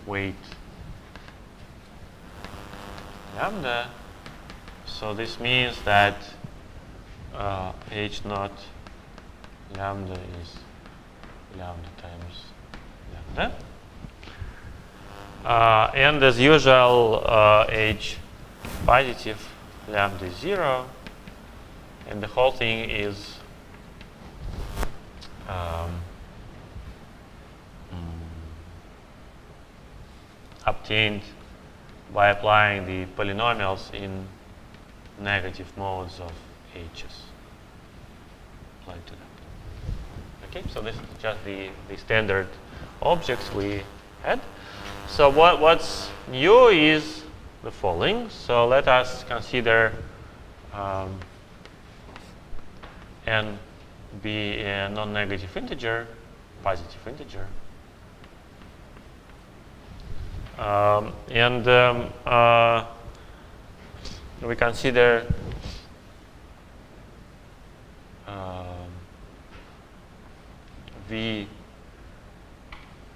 weight lambda. So this means that h naught lambda is lambda times lambda. And as usual, h positive lambda is 0, and the whole thing is obtained by applying the polynomials in negative modes of h's applied to them. Okay, so this is just the standard objects we had. So what's new is the following. So let us consider n be a non-negative integer, positive integer. We consider v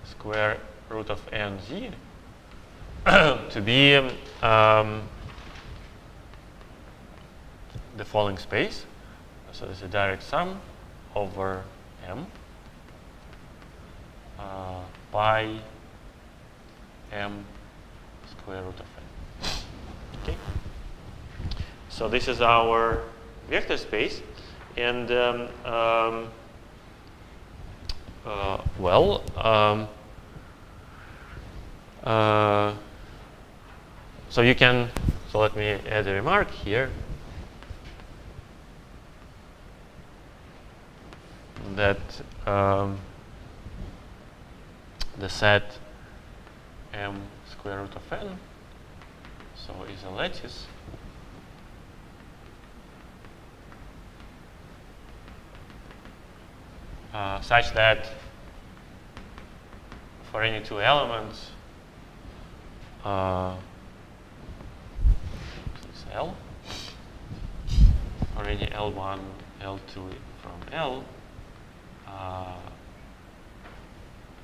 square root of n z to be the following space. So this is a direct sum over m by m square root of n. Okay. So this is our vector space, and so you can. So let me add a remark here that the set m square root of n so is a lattice such that for any two elements this is L, for any L1, L2 from L,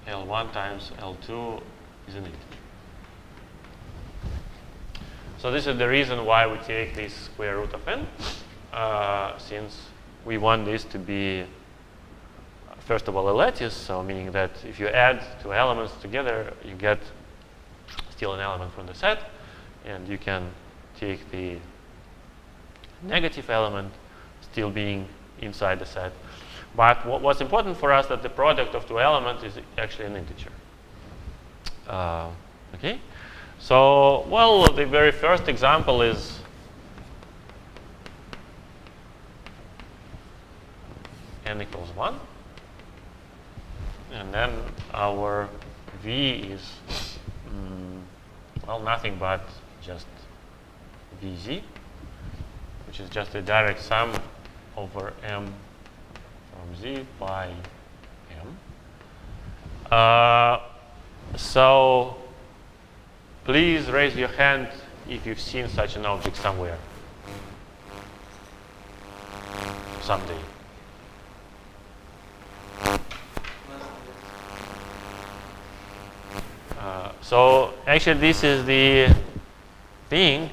L1 times L2 is an integer. So this is the reason why we take this square root of n, since we want this to be, first of all, a lattice, so meaning that if you add two elements together, you get still an element from the set, and you can take the negative element still being inside the set. But what's important for us that the product of two elements is actually an integer. Okay, so well, the very first example is n equals 1, and then our v is well, nothing but just vz, which is just a direct sum over m from z by m. So please raise your hand if you've seen such an object somewhere someday. So actually this is the thing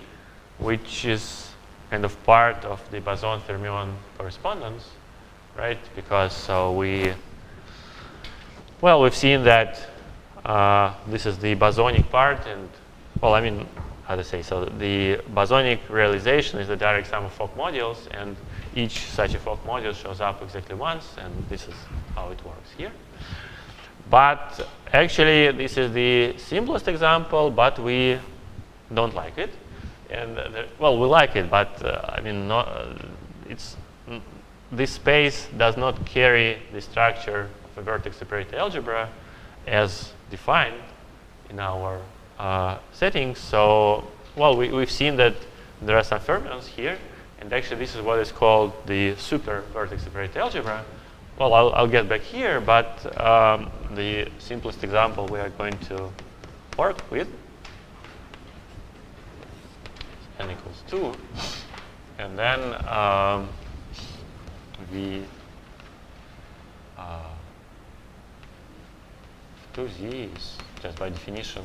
which is kind of part of the boson-fermion correspondence, right? Because so we've seen that this is the bosonic part, and well, I mean, how to say, so the bosonic realization is the direct sum of Fock modules, and each such a Fock module shows up exactly once, and this is how it works here. But actually, this is the simplest example, but we don't like it. And well, we like it, but I mean, this space does not carry the structure of a vertex separated algebra as defined in our settings. So, well, we've seen that there are some fermions here, and actually, this is what is called the super vertex separated algebra. Well, I'll get back here, but the simplest example we are going to work with n equals 2, and then v 2z is just by definition,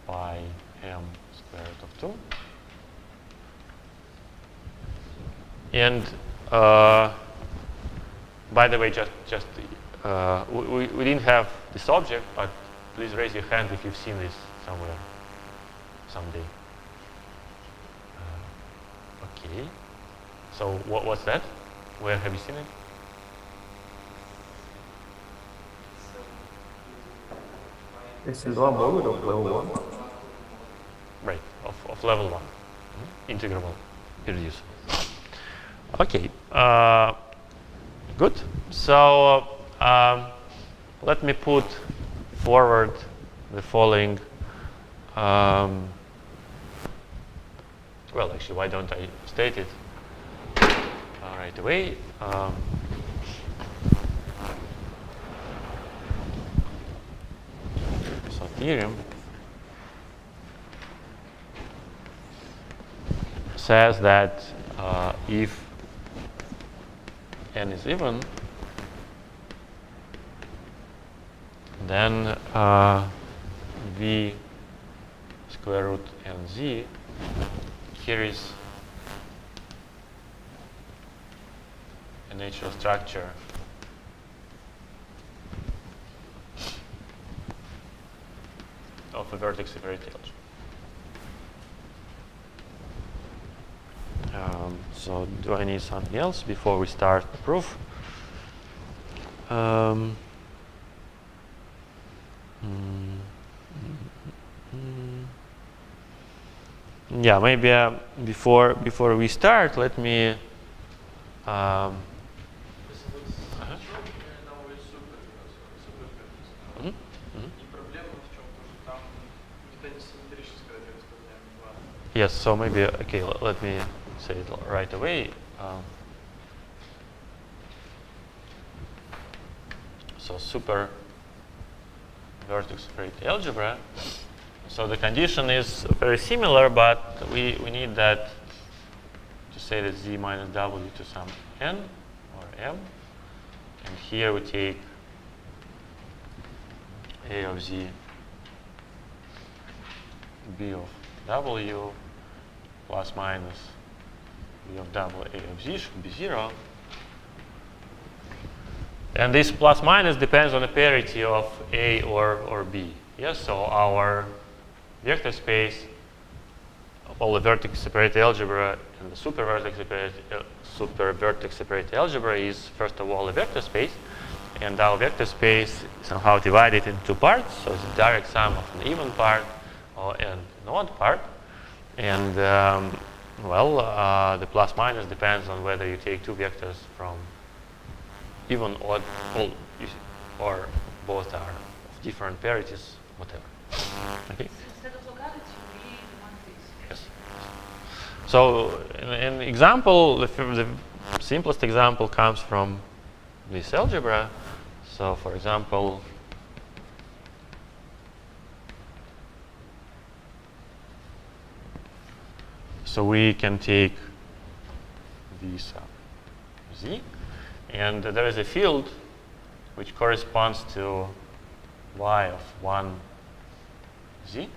pi m square root of 2. And by the way, we didn't have this object, but please raise your hand if you've seen this somewhere, someday. Okay. So what's that? Where have you seen it? It's in one mode of level 1. Right, of level 1. Integrable reducer. Okay, good. So let me put forward the following. Well, actually, why don't I state it right away? So theorem says that if n is even, then v square root nz carries a natural structure of a vertex separated algebra. So do I need something else before we start the proof? Yeah, maybe before we start, let me. Yes, so maybe, okay, let me say it right away. So super vertex separated algebra. So the condition is very similar, but we need that to say that z minus w to some n or m. And here we take a of z, b of w, plus minus b of w a of z should be 0. And this plus minus depends on the parity of a or b. Yes, so our vector space, all the vertex separated algebra and the super vertex separated algebra is first of all a vector space, and our vector space is somehow divided into two parts. So it's a direct sum of an even part and an odd part. And the plus minus depends on whether you take two vectors from even, odd, or both are of different parities, whatever. Okay. Instead of locality, we want this. Yes. So, an example, the simplest example comes from this algebra. So, for example, so we can take v sub z, and there is a field which corresponds to y of 1 z.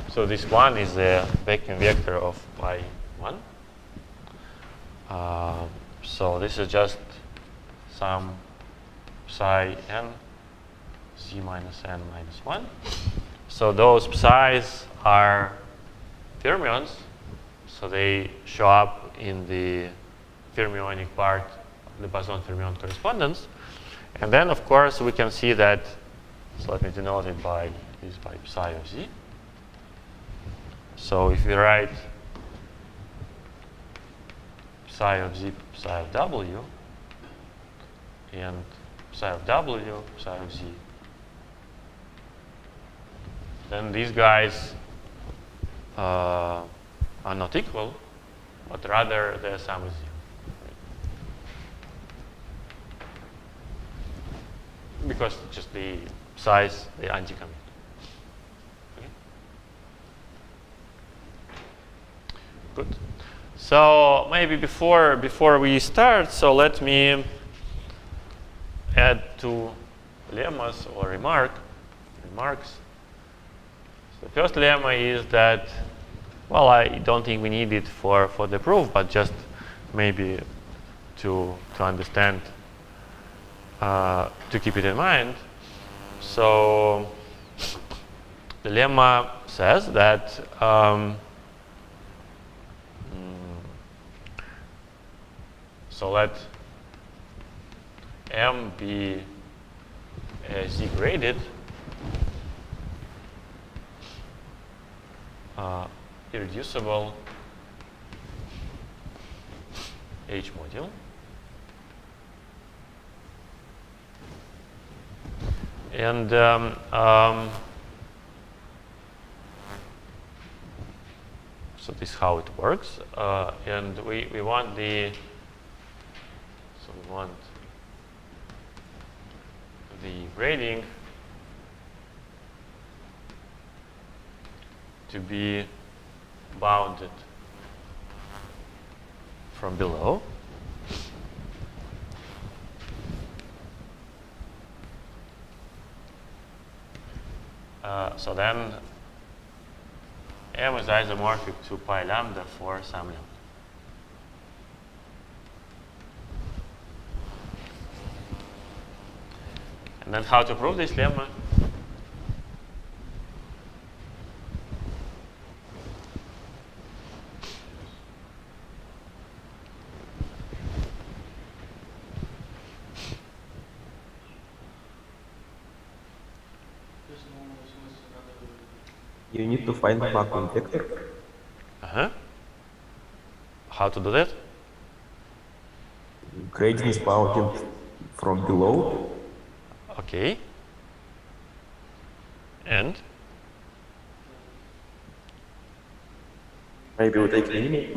So this 1 is a vacuum vector of pi 1. So this is just some psi n z minus n minus 1. So those psi's are fermions, so they show up in the fermionic part of the boson-fermion correspondence. And then, of course, we can see that, so let me denote it by psi of z. So if we write psi of z, psi of w, and psi of w, psi of z, then these guys are not equal, but rather their sum is 0. Because just the size, the anti-commute. Okay. Good. So maybe before we start, so let me add two lemmas or remarks. So the first lemma is that, well, I don't think we need it for the proof, but just maybe to understand, to keep it in mind. So the lemma says that so let M be Z-graded irreducible H module. And so this is how it works. And we want the grading to be bounded from below. So then M is isomorphic to pi lambda for some lambda. And then how to prove this lemma? You need to find the vacuum vector. How to do that? Grading is bounded from below. Okay. And? Maybe we take minimum. We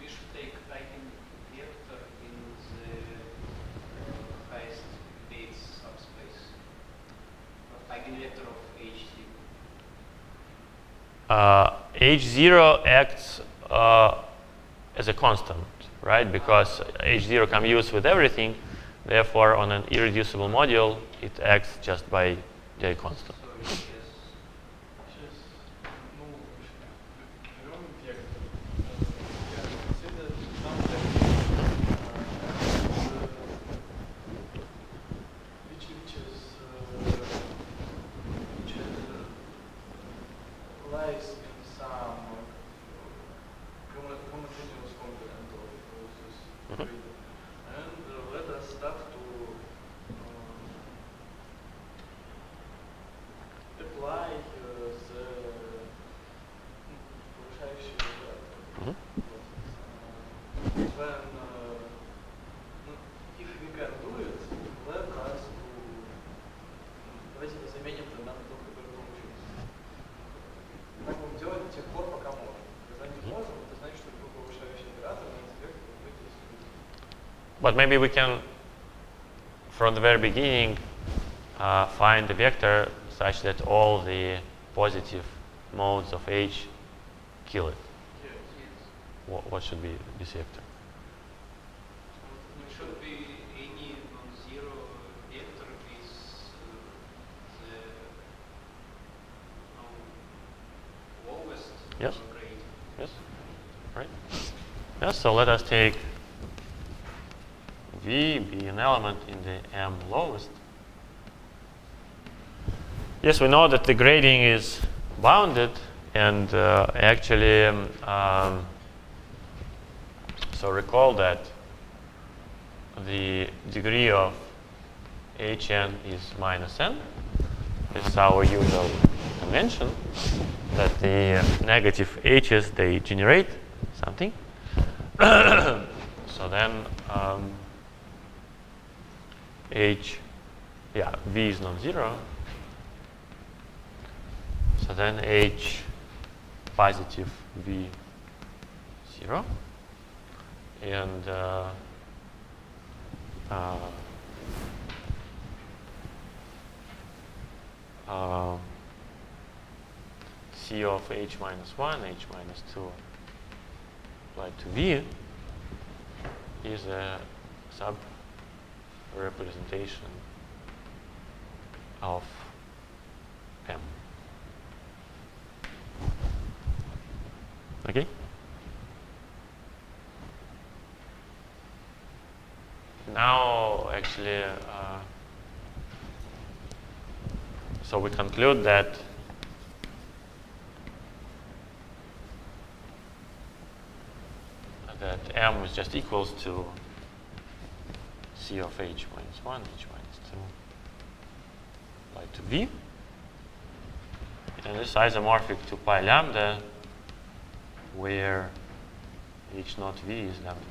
should take eigenvector in the highest base subspace. Eigenvector of H0 acts as a constant, right? Because H0 can use with everything. Therefore, on an irreducible module, it acts just by J constant. But maybe we can, from the very beginning, find a vector such that all the positive modes of H kill it. Yes. What should be this vector? It should be any non-zero vector with the lowest Yes. grade. Yes. Right. Yes. So let us take V be an element in the M lowest. Yes, we know that the grading is bounded, and actually, so recall that the degree of Hn is minus n. This is our usual convention, that the negative H's, they generate something. So then V is non-zero. So then H positive V 0. And C of H minus 1, H minus 2 applied to V is a sub-representation of M. Okay? Now, actually, so we conclude that M is just equals to C of H minus 1, H minus 2, by 2V. And this is isomorphic to pi lambda, where H naught V is lambda.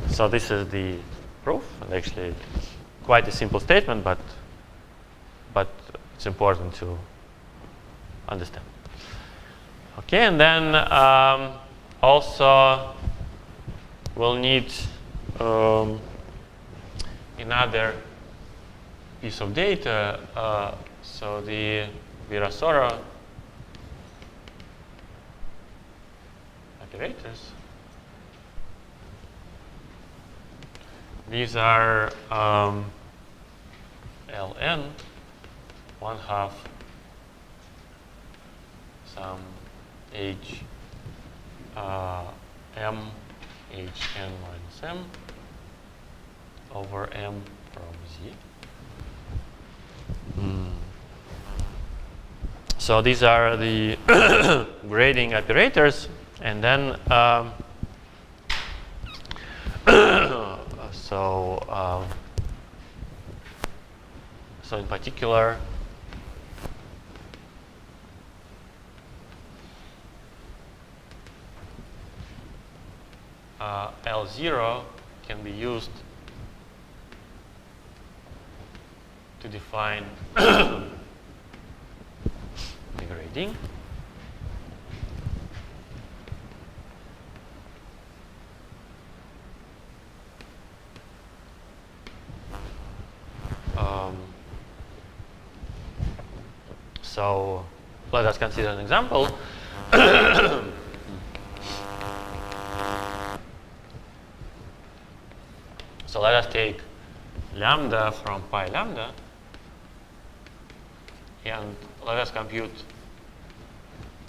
So this is the proof, and actually it's quite a simple statement, but it's important to understand. Okay, and then also we'll need another piece of data. So the Virasoro operators. These are ln 1/2 some h m h n minus m over m from z. So these are the grading operators, and then so in particular, L0 can be used to define the grading. So let us consider an example. So let us take lambda from pi lambda, and let us compute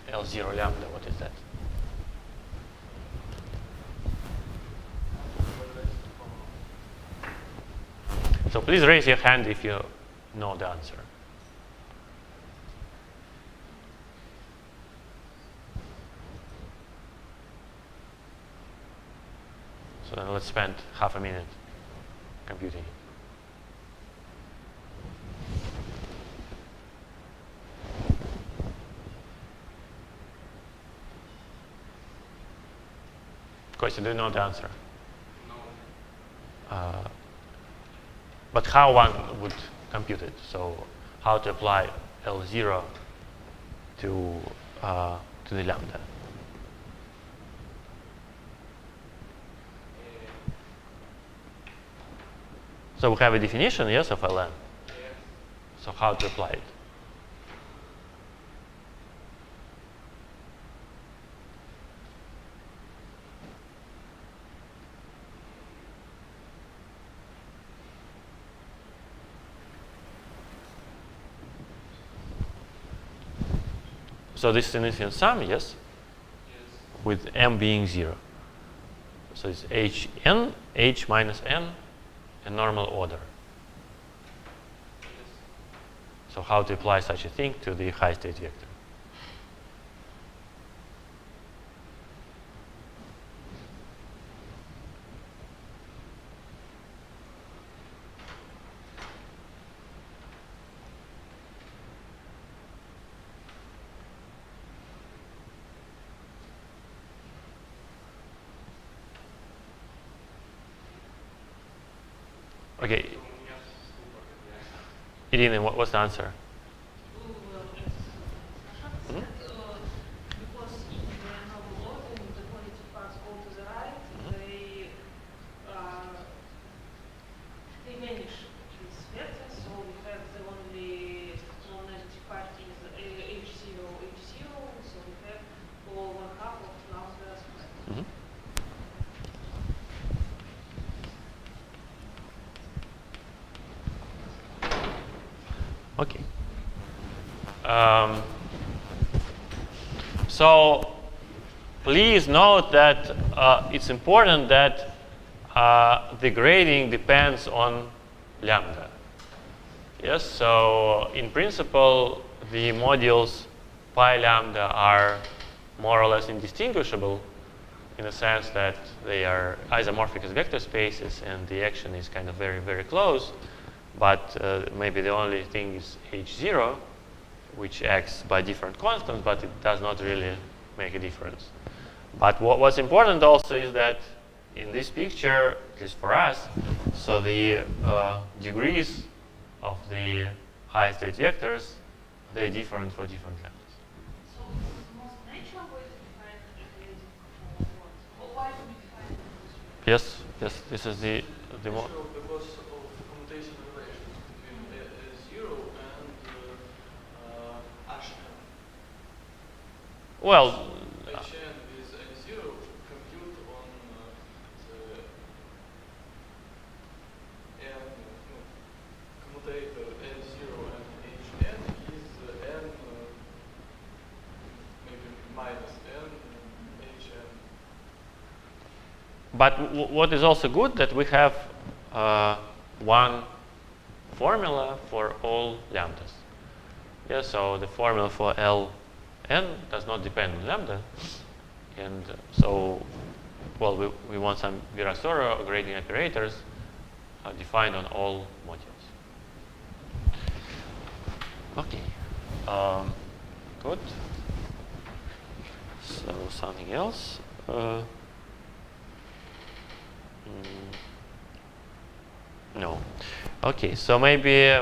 L0 lambda. What is that? So please raise your hand if you know the answer. So then let's spend half a minute computing. Question, do you know the answer? No. But how one would compute it? So how to apply L0 to the lambda? So we have a definition, yes, of ln. Yes. So how to apply it? So this is an infinite sum, yes? Yes. With m being 0. So it's hn, h minus n, a normal order. Yes. So how to apply such a thing to the high state vector? Okay. Irina, what's the answer? Because in the novel order, the positive parts go to the right, they vanish with vector, so we have the only non-negative part is h0, h0, so we have all 1/2 of now the square. Okay. So please note that it's important that the grading depends on lambda. Yes, so in principle, the modules pi lambda are more or less indistinguishable in the sense that they are isomorphic as vector spaces and the action is kind of very, very close. But maybe the only thing is h0, which acts by different constants, but it does not really make a difference. But what's important also is that in this picture, at least for us, so the degrees of the high state vectors, they're different for different lambdas. So this is the most natural way to define the grading for words. Or why do we define it? Yes, yes, this is the more. Natural because of commutation relations between zero and HN. Well, HN with zero compute on the n commutator n0 and hn is n maybe minus n hn. but what is also good that we have one formula for all lambdas. Yeah, so the formula for Ln does not depend on lambda, and so, well, we want some Virasoro grading operators defined on all modules. Okay, good. So something else. No. Okay, so maybe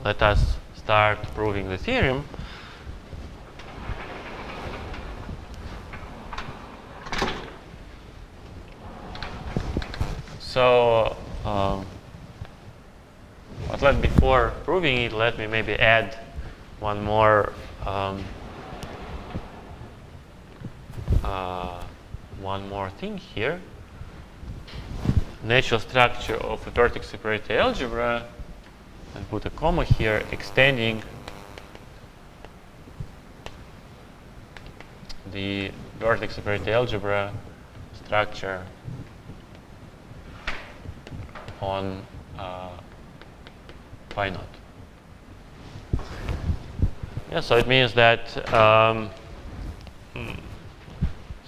let us start proving the theorem. So, but before proving it, let me maybe add one more thing here. Natural structure of a vertex separator algebra, and put a comma here, extending the vertex separator algebra structure on pi naught. Yeah, so it means that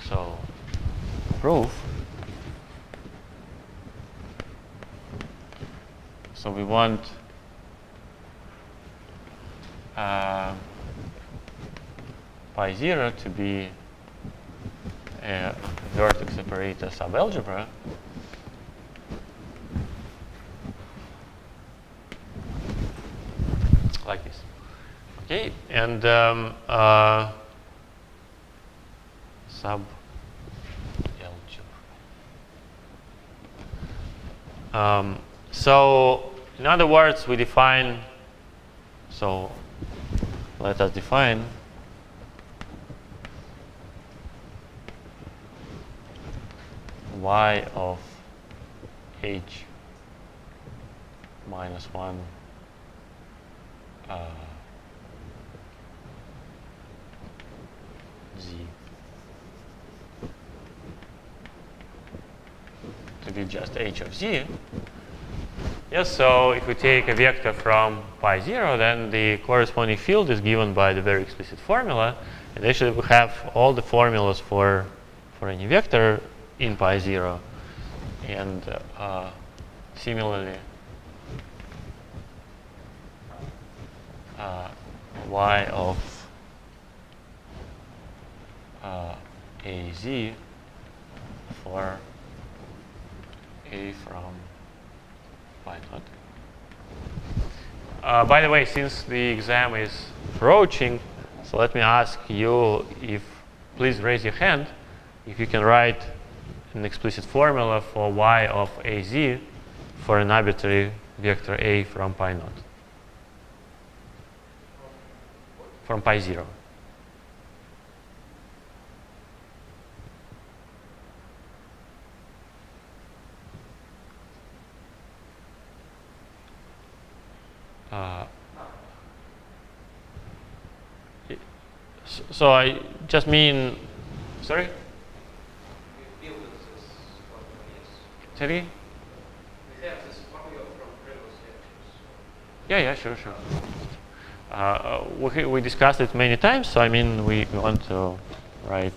so proof. So we want pi 0 to be a vertex separator subalgebra. Like this. Okay, and subalgebra. So in other words, we define, so let us define y of h minus 1 z to be just h of z. Yes, so if we take a vector from pi 0, then the corresponding field is given by the very explicit formula. And actually we have all the formulas for any vector in pi 0. And similarly, y of az for a from pi naught. By the way, since the exam is approaching, so let me ask you if, please raise your hand, if you can write an explicit formula for y of az for an arbitrary vector a from pi naught. From pi 0. So I just mean, sorry? We built this formula, yes. Say it again? We have this formula from previous lectures. Yeah, sure. We discussed it many times, so I mean, we want to write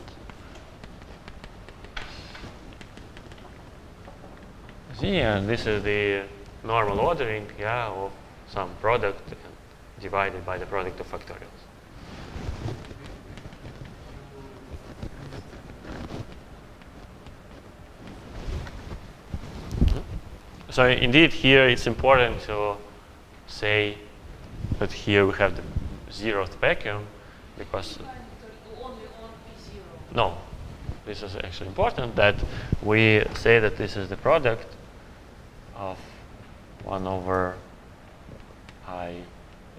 Z, and this is the normal ordering, yeah, of some product divided by the product of factorials. So indeed, here it's important to say that here we have the zeroth vacuum because Only on P0. no, this is actually important that we say that this is the product of 1 over I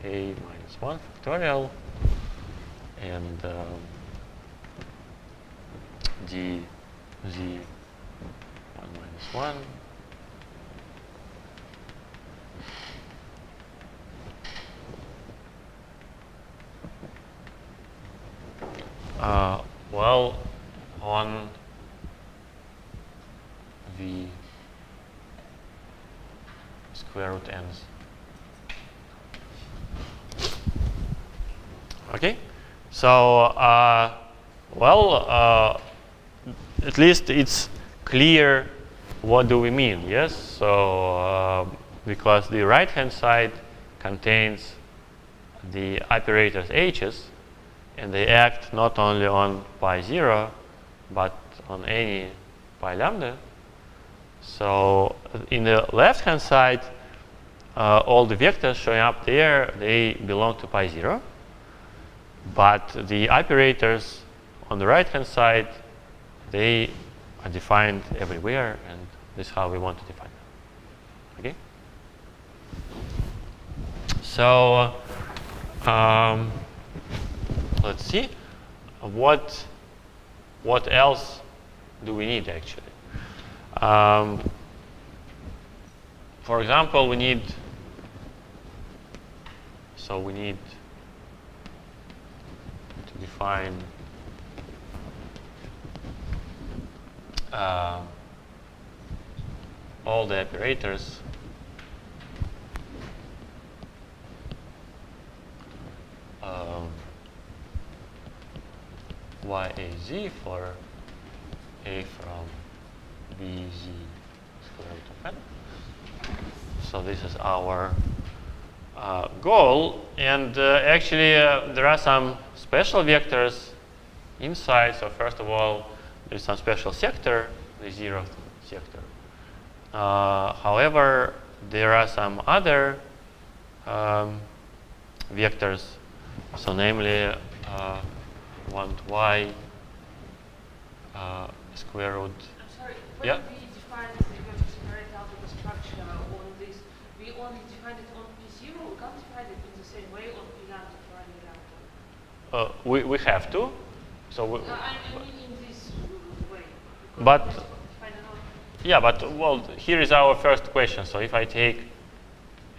a minus 1 factorial and d z 1 minus 1 well, on v square root n's. Okay, so at least it's clear what do we mean, yes? So because the right hand side contains the operators h's, and they act not only on pi 0 but on any pi lambda. So in the left hand side, all the vectors showing up there, they belong to pi 0, but the operators on the right hand side, they are defined everywhere, and this is how we want to define them. Okay, so let's see what else do we need actually. For example, we need to define all the operators YAZ for A from BZ square root of n. So this is our goal, and actually there are some special vectors inside. So first of all, there's some special sector, the zeroth sector. However, there are some other vectors, so namely 1 to y square root. I'm sorry, when Yeah. we define the vector separate algebra structure on this, we only define it on P0, we can't define it in the same way on P lambda for any lambda. We have to. So we, I mean in this way. But- because we define it on- yeah, but well, here is our first question. So if I take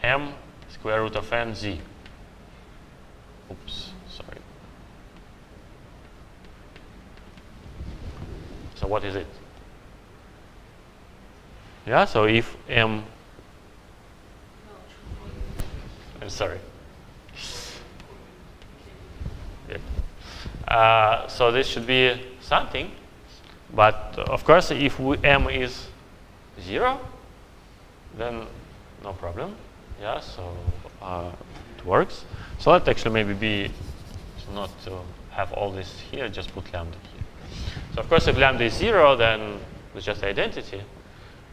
m square root of n z. Oops, sorry. So what is it? Yeah, so if m, No, it I'm sorry. Yeah. So this should be something, but of course if m is 0, then no problem. Yeah, so it works. So let actually maybe be not to have all this here, just put lambda here. So of course if lambda is 0, then it's just identity.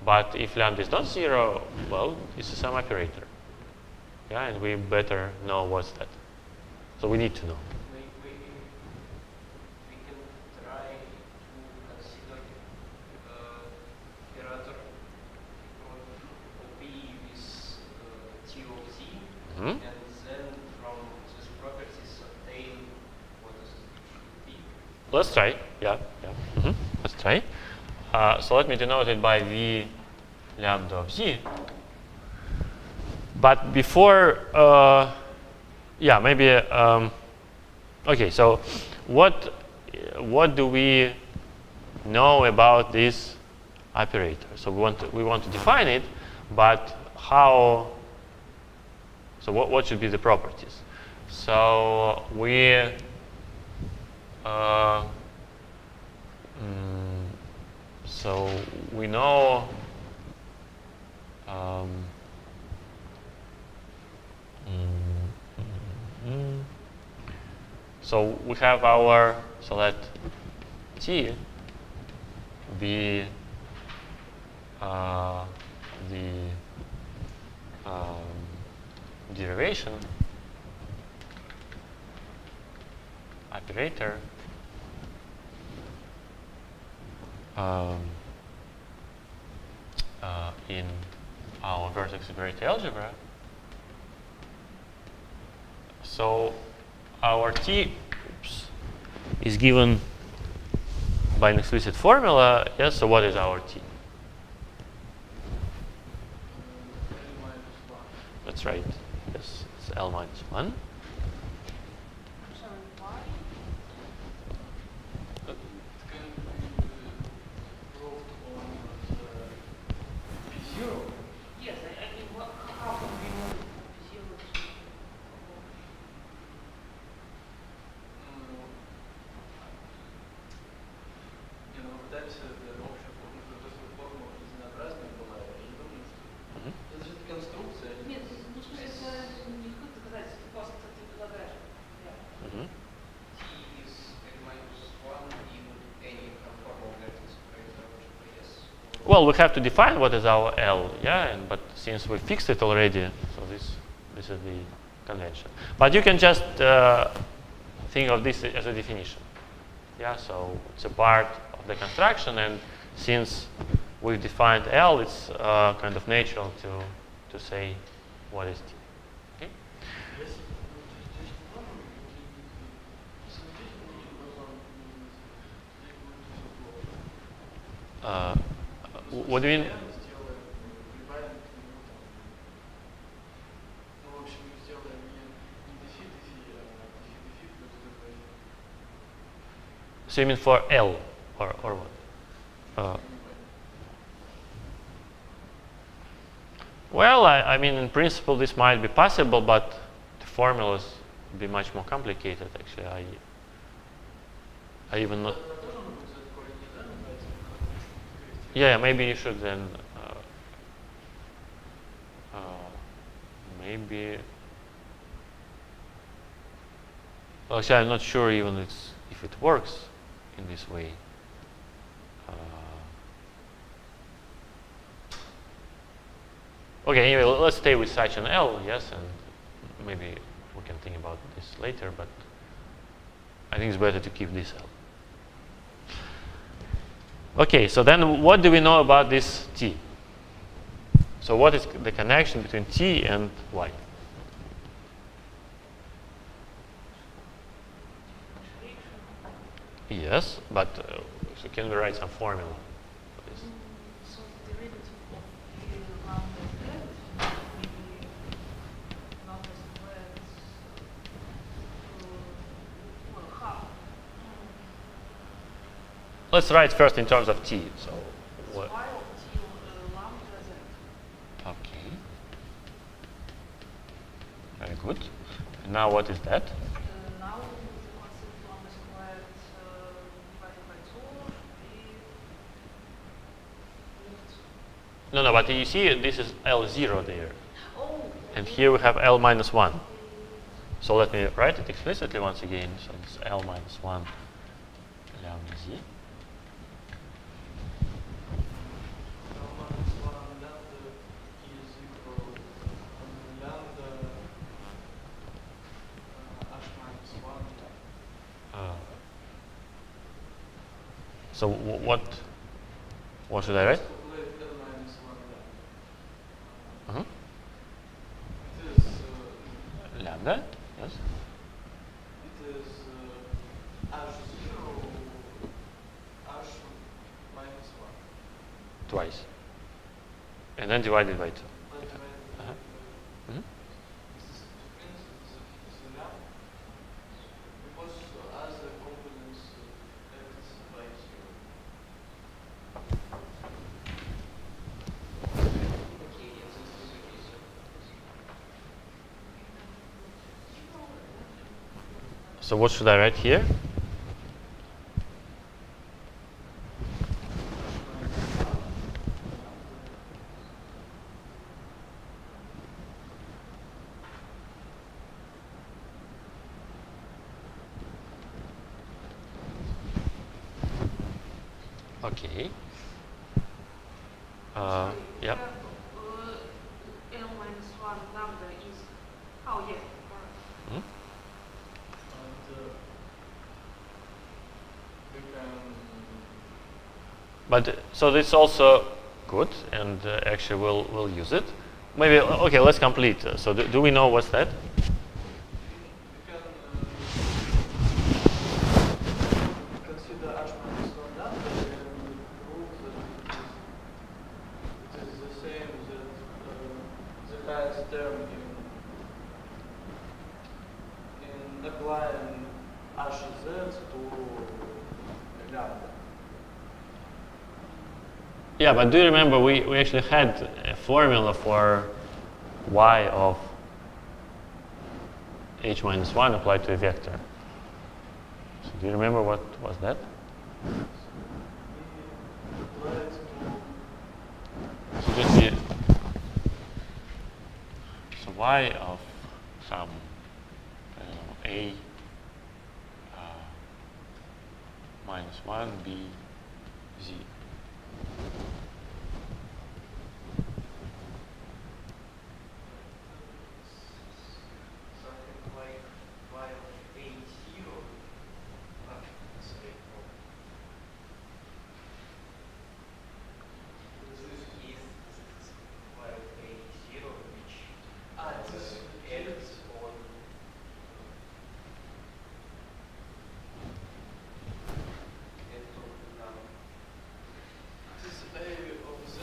But if lambda is not 0, well, it's the same operator. Yeah, and we better know what's that. So we need to know. We can try to consider operator of P with T of Z, Mhm. and then from these properties obtain what is it should be. Let's try. Yeah. Mhm. Let's try. So let me denote it by v lambda of z. But before, yeah, maybe Okay, so what do we know about this operator? So we want to define it, but how? So what should be the properties? So we so we know so we have our, so let T be the derivation operator in our vertex operator algebra. So our T is given by an explicit formula. Yes, so what is our T? That's right. Yes, it's L minus 1. Sorry, why? It can be proved on P0. Yes, I mean, how can we move from zero to Не, ну пытаемся общую формулу, то есть формула единообразная была, и думаю, что это же конструкция. Нет, ну, в смысле, это легко доказать, просто ты предлагаешь. Mhm. T is n minus 1 in any conformal vertex operator algebra, yes? Well, we have to define what is our L, yeah, but since we fixed it already, so this is the convention. But you can just think of this as a definition. Yeah, so it's a part of the construction, and since we've defined L, it's kind of natural to say what is T. Okay? Если здесь формулы, самостоятельно What do you mean? сделаем, прибавим к нему там. Ну, в общем, сделаем не дефи, а дефи плюс дефи. So you mean for L or what? Well, I mean, in principle, this might be possible, but the formulas would be much more complicated. Actually, I even not. Yeah, maybe you should then. Maybe. Well, actually, I'm not sure even if it works in this way. Okay, anyway, let's stay with such an L, yes, and maybe we can think about this later, but I think it's better to keep this L. Okay, so then what do we know about this T? So what is the connection between T and Y? Yes, but so can we write some formula for this? So the derivative of the lambda squared will be lambda squared, well, half. Let's write first in terms of T. So what? Pi of T lambda z. Okay. Very good. And now what is that? Now the concept lambda squared divided by 2 No, but you see this is L0 there. Oh, And here we have L minus 1. So let me write it explicitly once again. So it's L minus 1 lambda z. So what should I write? Uh-huh. Lambda, yes. It is h0 h minus 1. Twice. And then divided by 2. Uh-huh. Mhm. This is, в принципе, the lambda. Because So what should I write here? Okay. Sorry, Yep. L minus 1 lambda is, oh yeah, correct. Hmm? And we can But so this is also good, and actually we'll use it. Maybe okay. Let's complete. So do we know what's that? consider h minus 1 lambda and prove that it is the same that the highest term in applying hz to lambda. Yeah, but do you remember we actually had a formula for y of h minus 1 applied to a vector. So do you remember what was that? We apply it to So just be so y of some I don't know a minus 1 b z. Something like y of a0. Sorry. This is y of a0, which this is acts on vector now. this a of z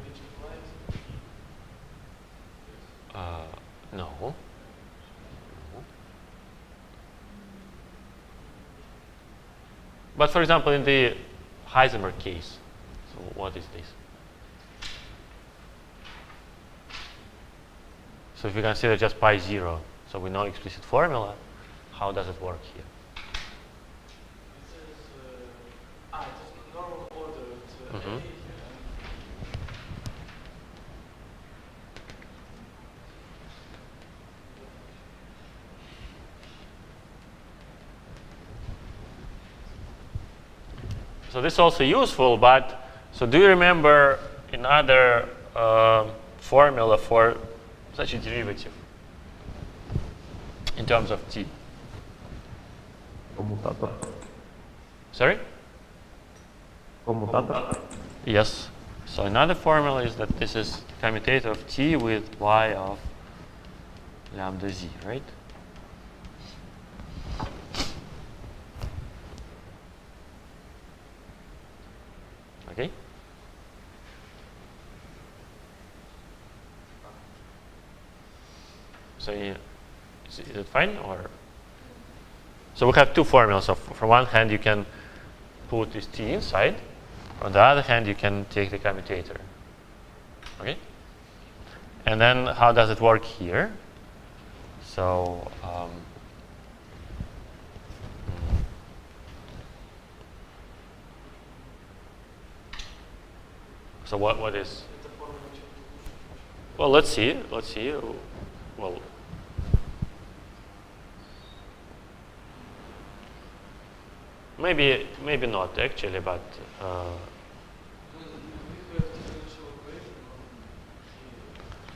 which applies to No. No. But for example, in the Heisenberg case, so what is this? So if we consider just pi 0, so we know explicit formula, how does it work here? It is normal ordered Mhm. A here. So this is also useful, but so do you remember another formula for such a derivative in terms of t? Commutator. Sorry? Commutator. Yes. So another formula is that this is commutator of t with y of lambda z, right? Okay. So is it fine or? So we have two formulas. So from one hand you can put this t inside. On the other hand you can take the commutator. Okay. And then how does it work here? So so what is? It's a formula which Well, let's see. Let's see. Well, maybe not actually, but we have differential equation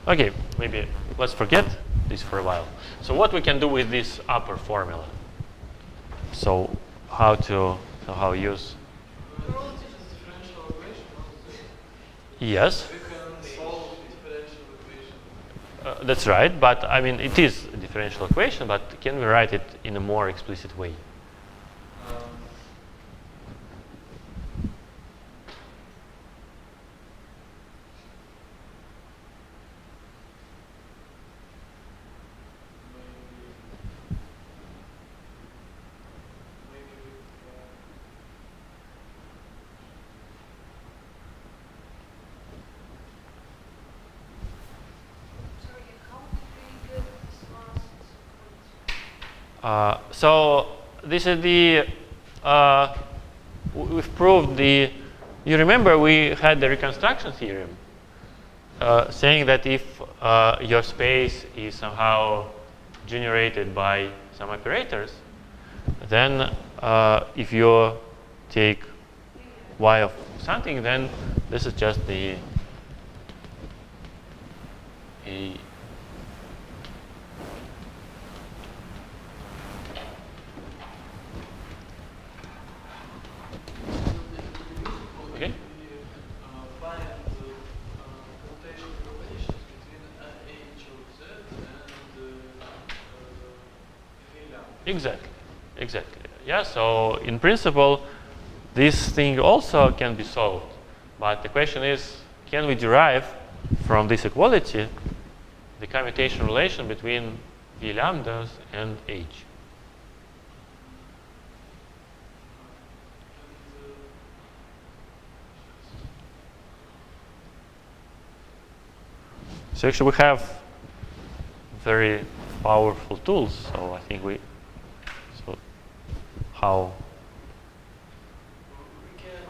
on okay. Maybe let's forget this for a while. So what we can do with this upper formula? So how use? Relative is differential equation. Yes, We can solve differential equation. that's right. But I mean, it is a differential equation. But can we write it in a more explicit way? Sorry, how did we get this last point? So this is the, we've proved the, you remember we had the reconstruction theorem saying that if your space is somehow generated by some operators, then if you take y of something, then this is just the a okay. Find rotation relations between h of z and v lambda. Exactly. Yeah, so in principle, this thing also can be solved. But the question is, can we derive from this equality the commutation relation between v lambdas and h? So actually we have very powerful tools, so I think so how? We can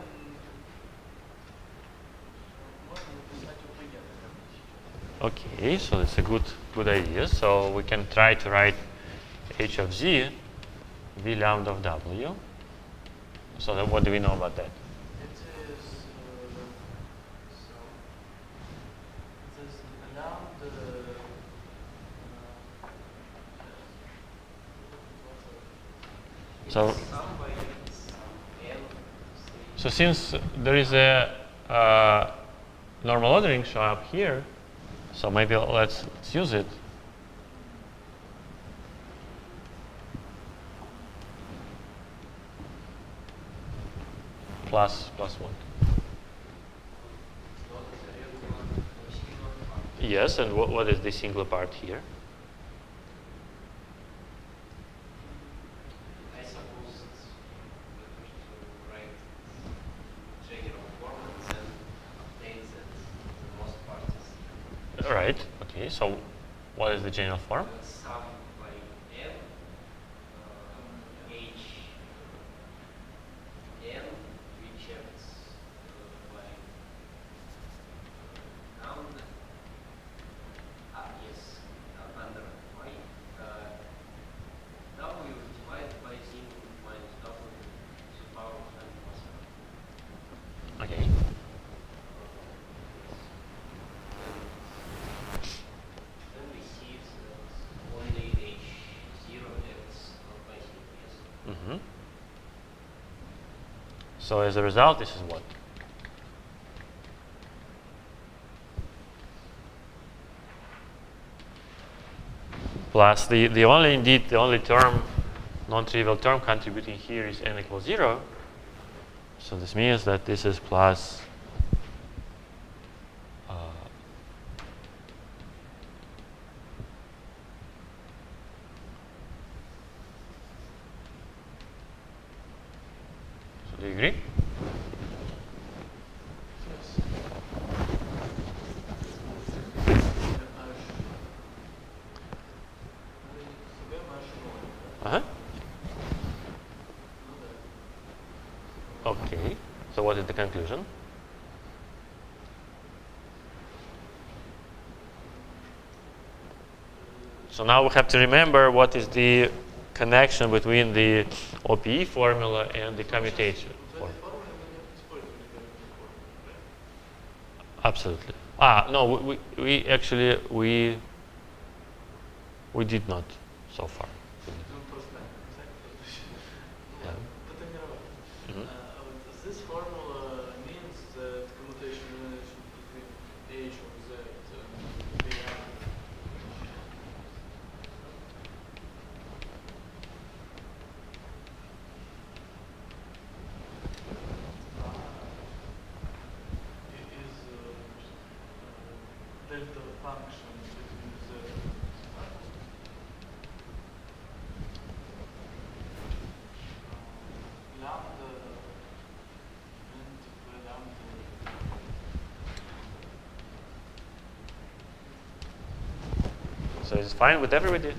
Okay, so that's a good idea. So we can try to write h of z, v lambda of w. So then what do we know about that? It is lambda. So since there is a normal ordering show up here, so maybe let's use it. Plus one. Yes, and what is the singular part here? I suppose it's better to write general form and then obtain that the most part is Right. Okay. So what is the general form? sum by n h n rechecked by lambda yes under y w divided by z minus w to the power of n plus one. Okay. Then we see that only h0 acts by z, yes. Mm-hmm. So as a result, this is what? Plus the only term, non-trivial term contributing here is n equals 0. So this means that this is plus so do you agree? Uh-huh. Okay. So what is the conclusion? So now we have to remember what is the connection between the OPE formula and the commutation formula. Absolutely. No, we actually we did not so far. Yeah. Mhm. This formula means that commutation relation between h of z and v lambda is delta function between z and lambda and v lambda. So it's fine with everybody?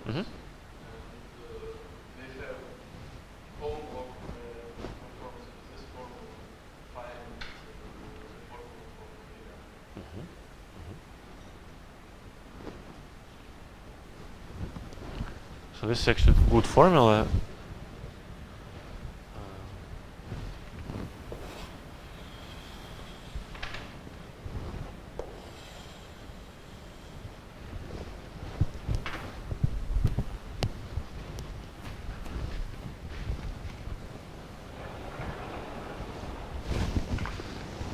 Mhm. They have homework performs this formula, find the formula for the Mhm. So this is actually a good formula.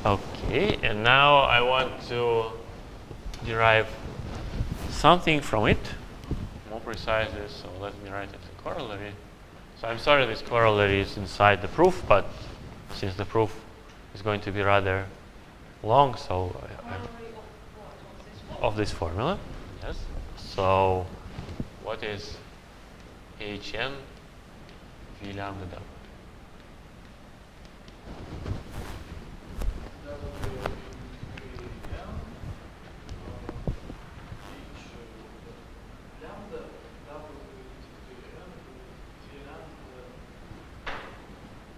Okay, and now I want to derive something from it, more precisely, so let me write it in corollary. So I'm sorry this corollary is inside the proof, but since the proof is going to be rather long, so Corollary of what? of this formula, yes. So what is Hn v lambda w?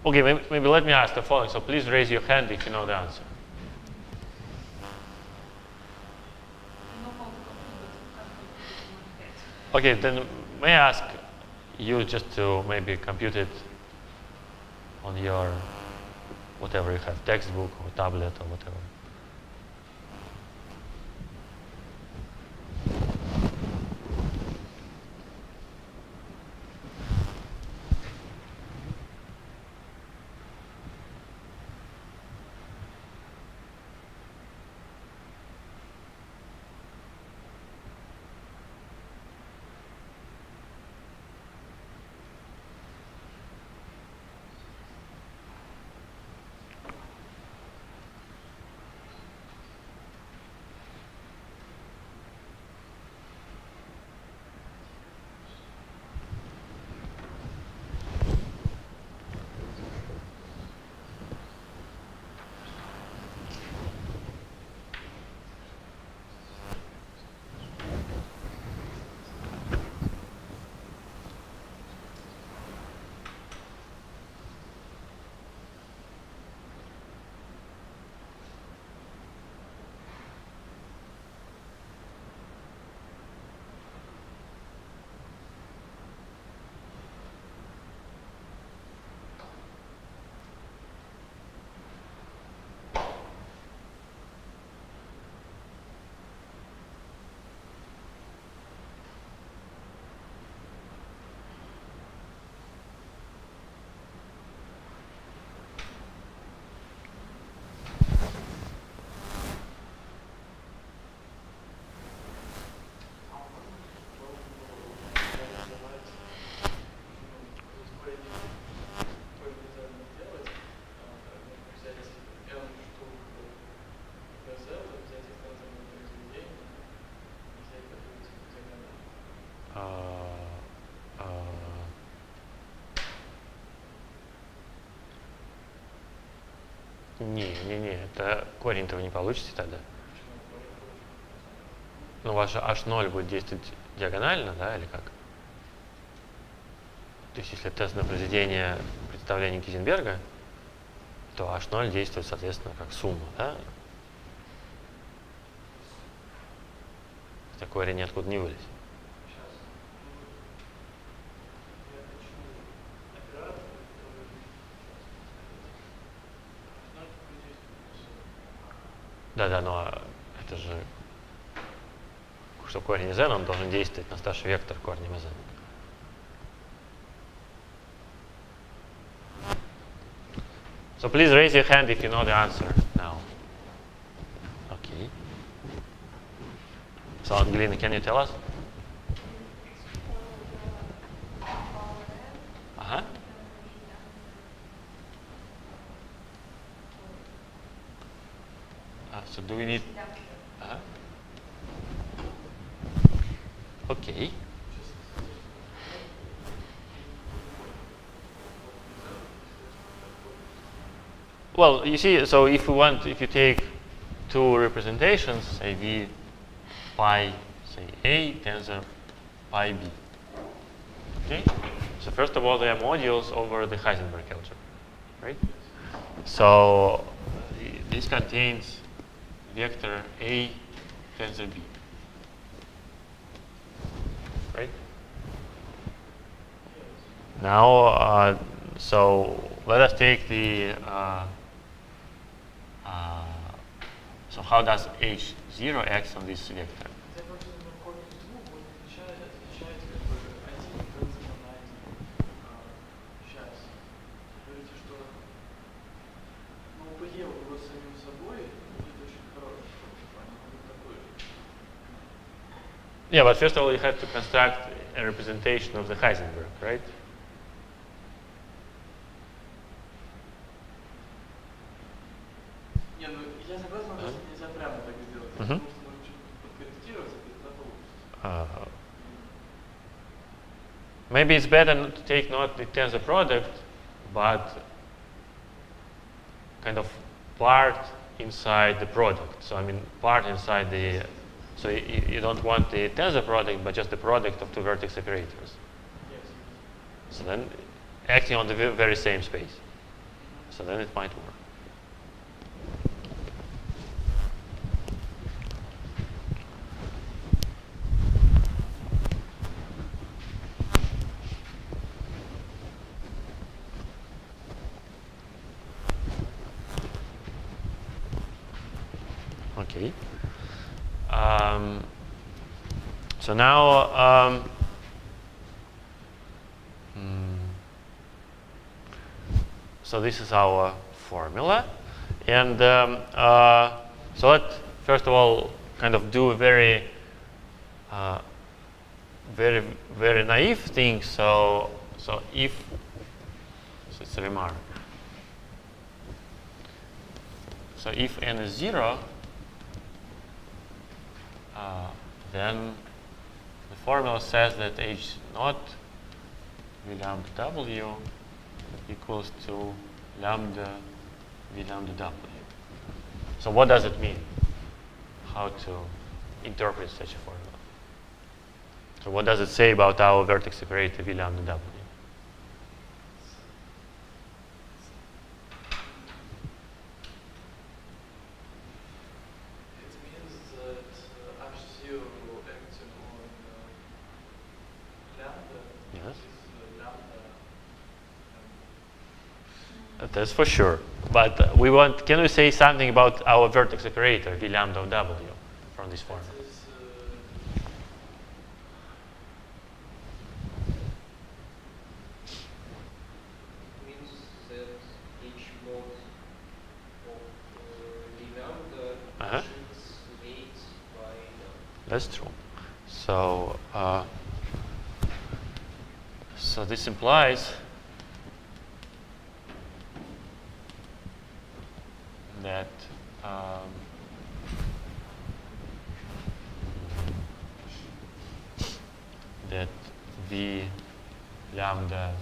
Okay, maybe let me ask the following. So please raise your hand if you know the answer. No how to compute, but can't compute it in my head. Okay, then may I ask you just to maybe compute it on your whatever you have, textbook or tablet or whatever. Не, это корень-то вы не получите тогда. Ну, ваше h0 будет действовать диагонально, да, или как? То есть, если тест на произведение представления Гейзенберга, то h0 действует, соответственно, как сумма, да? Хотя корень ниоткуда не вылез. Да, но это же, что корень из n, он должен действовать на старший вектор корнем из n. So please raise your hand if you know the answer now. Okay. So Angelina, can you tell us? Uh-huh. So do we need... Okay. Well, you see, so if you take two representations, say v pi, say a tensor pi b, Okay. So first of all, they are modules over the Heisenberg algebra, right? So this contains vector A tensor B, right? Now, so let us take the. So how does H0 act on this vector? Это просто на корпус 2 будет отвечать как бы один принципом на один. Сейчас. Говорите, что ну, поел его самим собой, будет очень хороший. Он будет такой же. Yeah, but first of all, you have to construct a representation of the Heisenberg, right? Не, ну я согласен, просто нельзя прямо так сделать. Потому что можно чуть подкорректировать, и тогда получится. Maybe it's better to take not the tensor product, but kind of part inside the product. So I mean, part inside the. So you don't want the tensor product, but just the product of two vertex operators. Yes. So then, acting on the very same space. So then it might work. Okay. So now, so this is our formula, and so let's first of all kind of do a very, very naive thing. So if so it's a remark. So if n is 0. Then the formula says that H naught V lambda W equals to lambda V lambda W. So what does it mean? How to interpret such a formula? So what does it say about our vertex operator V lambda W? That's for sure. But we want, can we say something about our vertex operator, V lambda of W, from this formula? Means that each mod of V lambda is made by lambda. That's true. So, so this implies that that V lambda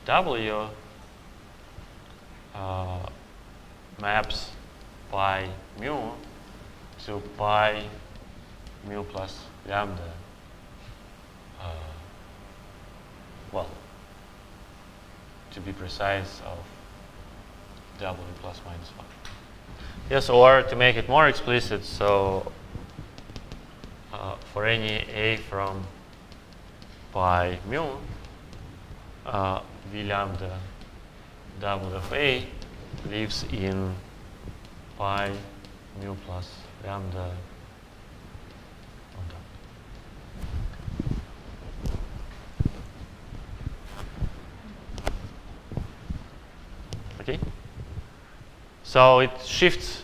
W maps pi mu to pi mu plus lambda. Well, to be precise, of W plus minus 1. Yes, or to make it more explicit, so for any A from pi mu, V lambda W of A lives in pi mu plus lambda of W. Okay? So it shifts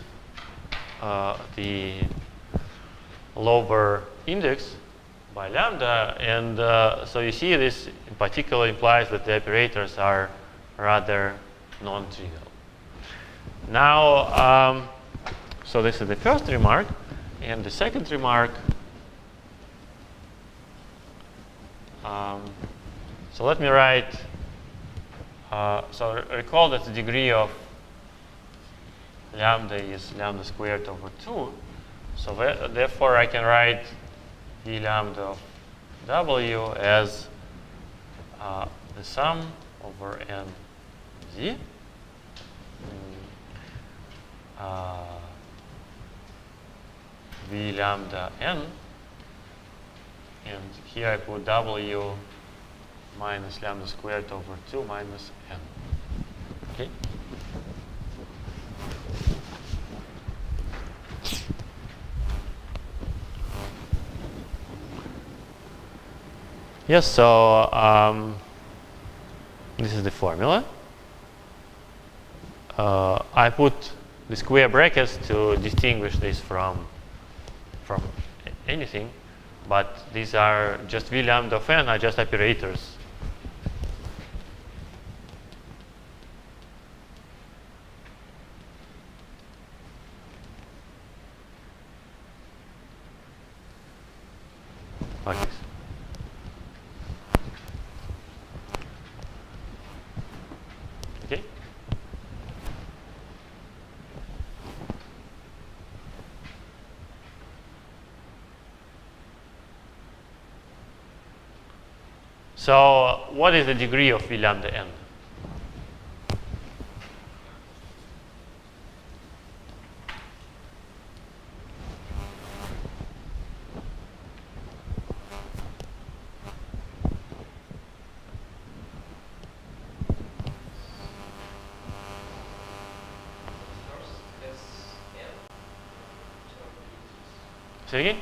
the lower index by lambda, and so you see this in particular implies that the operators are rather non-trivial. Now, so this is the first remark, and the second remark. So let me write. So recall that the degree of lambda is lambda squared over 2. So therefore I can write V lambda of W as the sum over n z v lambda n, and here I put W minus lambda squared over 2 minus n. Okay? Yes, so this is the formula. I put the square brackets to distinguish this from anything, but these are just v lambda of n are just operators. Like this. Okay? So what is the degree of v lambda n? Say again?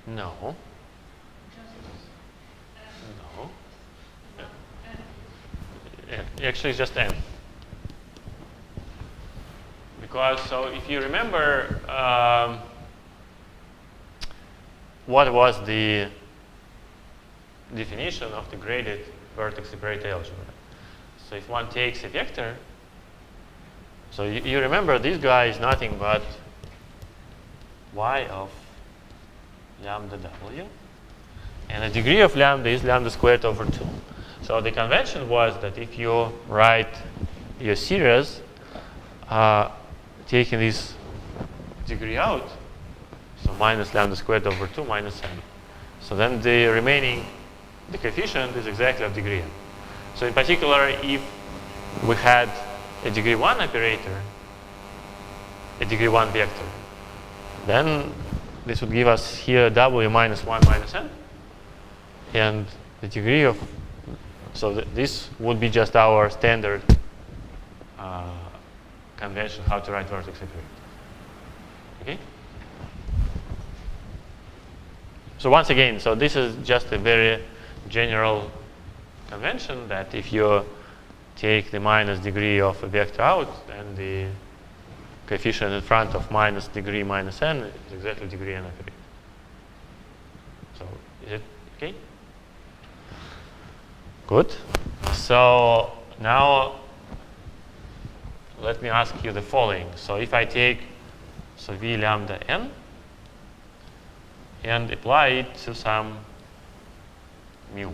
No. No. Actually, it's just n. Because, so if you remember, what was the definition of the graded vertex separator algebra? So if one takes a vector, so you remember this guy is nothing but y of lambda w, and the degree of lambda is lambda squared over 2. So the convention was that if you write your series taking this degree out, so minus lambda squared over 2 minus n. So then the remaining, the coefficient is exactly of degree n. So in particular, if we had a degree 1 operator, a degree 1 vector, then this would give us here w minus 1 minus n. And the degree of, so this would be just our standard convention how to write vertex operator. Okay? So once again, so this is just a very general convention that if you take the minus degree of a vector out, then the coefficient in front of minus degree minus n is exactly degree n operator. So is it okay? Good. So now let me ask you the following. So if I take v lambda n and apply it to some mu,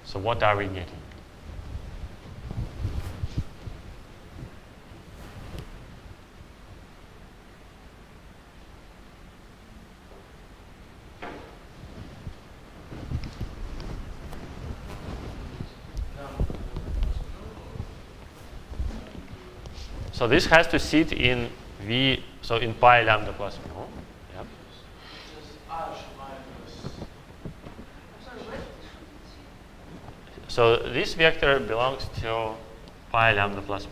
so what are we getting? So this has to sit in v, so in pi lambda plus mu. Yeah. So this vector belongs to pi lambda plus mu.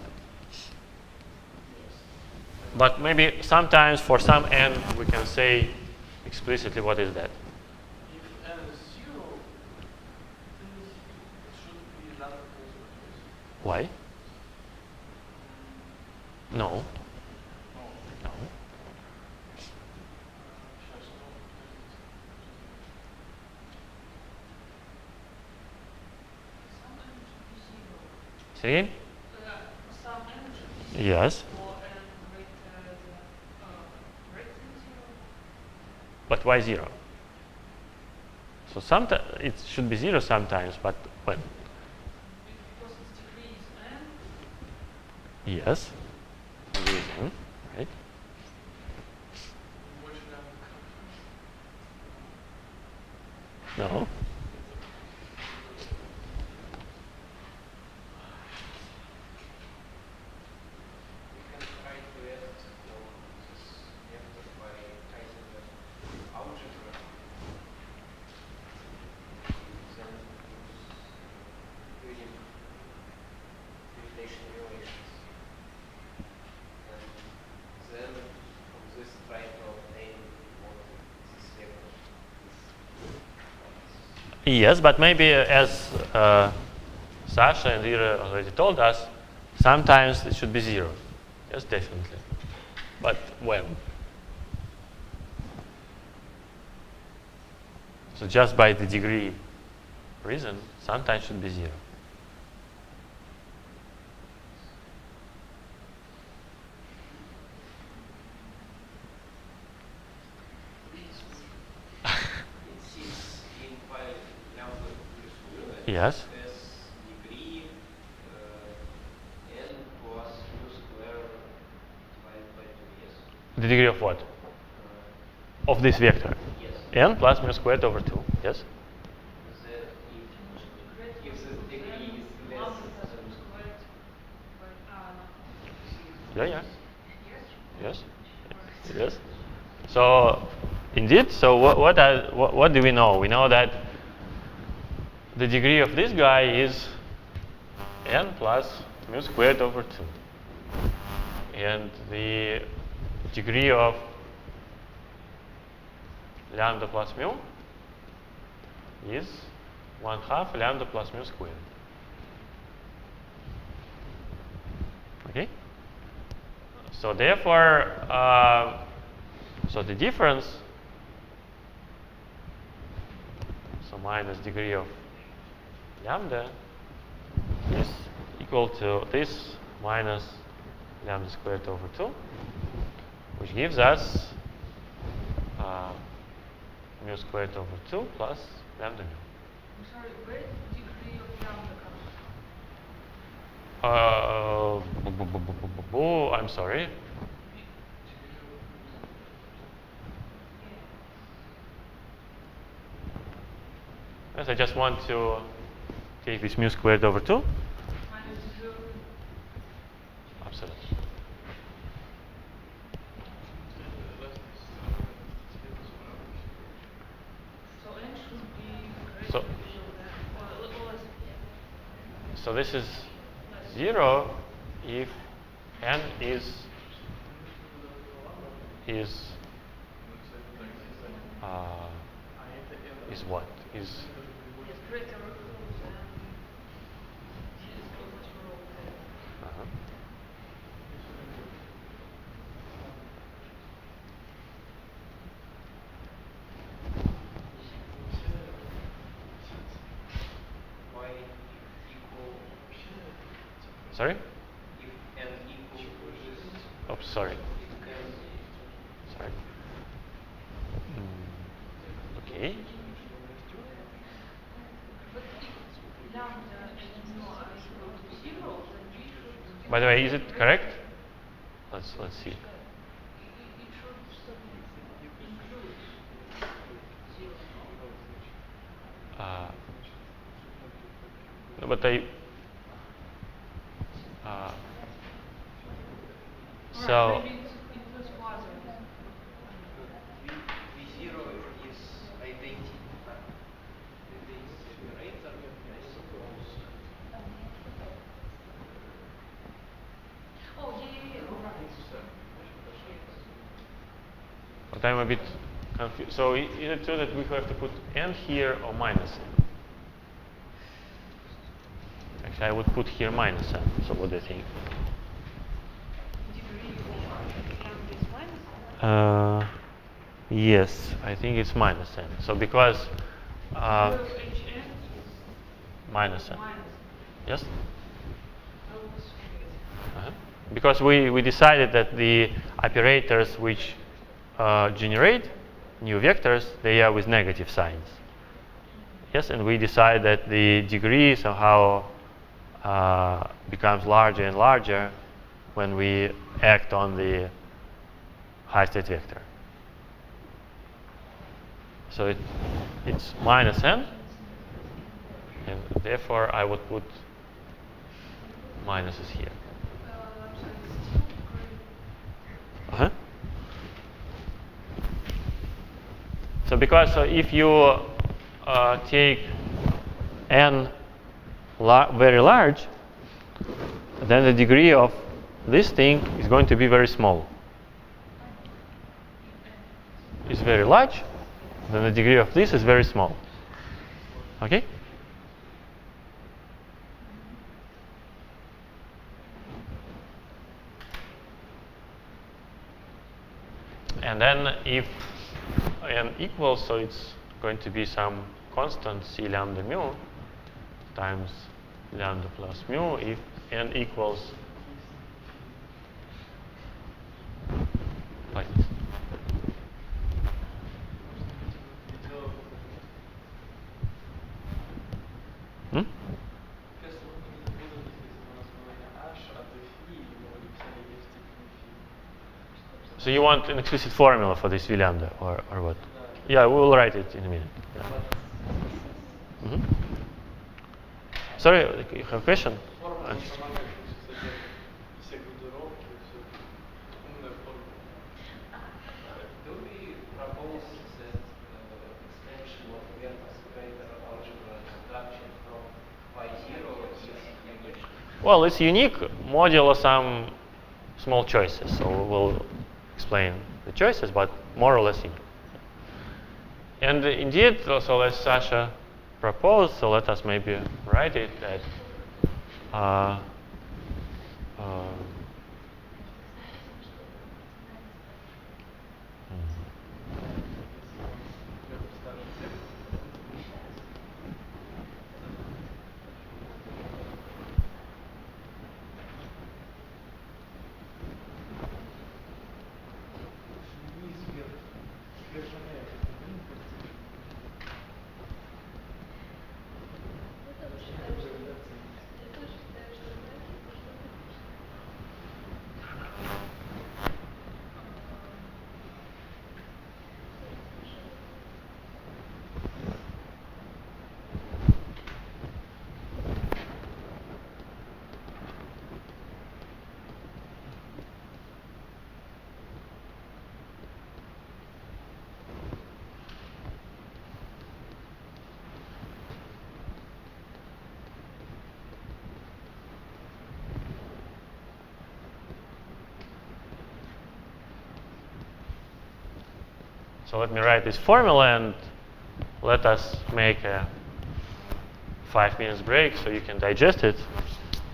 But maybe sometimes for some n we can say explicitly what is that. If n is 0, then it should be lambda plus. Why? No. No. Say again? Some energy Yes. or n greater than 0. But why 0? So sometimes it should be 0 sometimes, but when? Because its degree is n. Yes. Degree is n, right? Больше лямбда No. We can try to add this vector by writing the algebra. Then using relation relations. And then from this try to obtain what this vector is. Yes, but maybe as Sasha and Ira already told us, sometimes it should be 0. Yes, definitely. But when? So just by the degree reason, sometimes should be 0. It sits in pi lambda plus mu Yes. as degree n plus mu square divided by 2, yes? The degree of what? Uh, Of this vector. yes. N plus mu squared over 2. Yes. That if the degree is less than Squared by no. Yeah, yeah. Yes. Yes. Yes. So, indeed. So what do we know? We know that the degree of this guy is n plus mu squared over 2, and the degree of lambda plus mu is 1/2 lambda plus mu squared. Okay. So therefore, so the difference, so minus degree of lambda, is equal to this minus lambda squared over 2, which gives us mu squared over 2 plus lambda mu. I'm sorry, where degree of lambda comes from? I'm sorry. Yes, I just want to take this mu squared over 2. Minus degree of Absolutely. so n should be greater So- than that. Or less. So this is 0 if n is what? Is Yes, greater than is almost row there. uh-huh. y equal Sorry? if n equal to this, Oh, sorry. it can Sorry. Okay. But if lambda and mu are equal to 0, then we should. By the way, is it correct? Let's see. It should include 0. No, but I. So. Maybe it was quadrant. v0 is identity operator, I suppose. Oh, yeah, all right. But I'm a bit confused. So is it true that we have to put n here or minus n? Actually, I would put here minus n. So what do you think? Degree of lambda is minus. Yes, I think it's minus n. So because Degree of hn is minus n. minus. Yes? I was forgetting. Because we decided that the operators which generate new vectors, they are with negative signs. Yes, and we decide that the degree somehow becomes larger and larger when we act on the high state vector. So it's minus n, and therefore I would put minuses here. Uh-huh. So because if you take n very large, then the degree of this thing is going to be very small. It's very large, then the degree of this is very small. Okay? And then if n equals, so it's going to be some constant c lambda mu times lambda plus mu if n equals like this. Hmm? So you want an explicit formula for this v lambda or what? Yeah, we will write it in a minute. Yeah. Mm-hmm. Sorry, you have a question? Do we propose that extension of Vertex operator algebra structure from Phi0 is unique? Well, it's unique modulo some small choices. So we'll explain the choices, but more or less unique. And indeed, so as Sasha proposed, so let us maybe write it that so let me write this formula and let us make a 5 minutes break so you can digest it,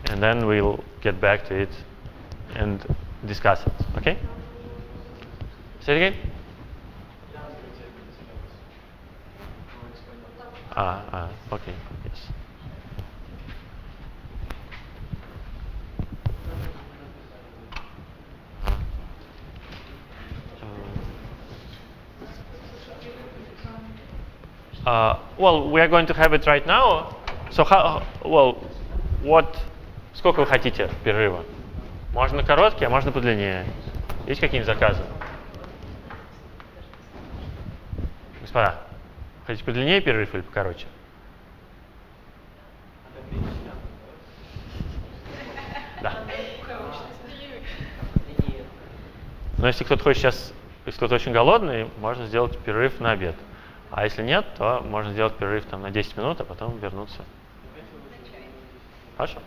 and then we'll get back to it and discuss it. Okay? Say it again? Okay. Yes. Well, we are going to have it right now. So сколько вы хотите перерыва? Можно короткий, а можно подлиннее. Есть какие-нибудь заказы? Господа, хотите подлиннее перерыв или покороче? Да. Но если кто-то хочет сейчас, если кто-то очень голодный, можно сделать перерыв на обед. А если нет, то можно сделать перерыв там на 10 минут, а потом вернуться. Хорошо?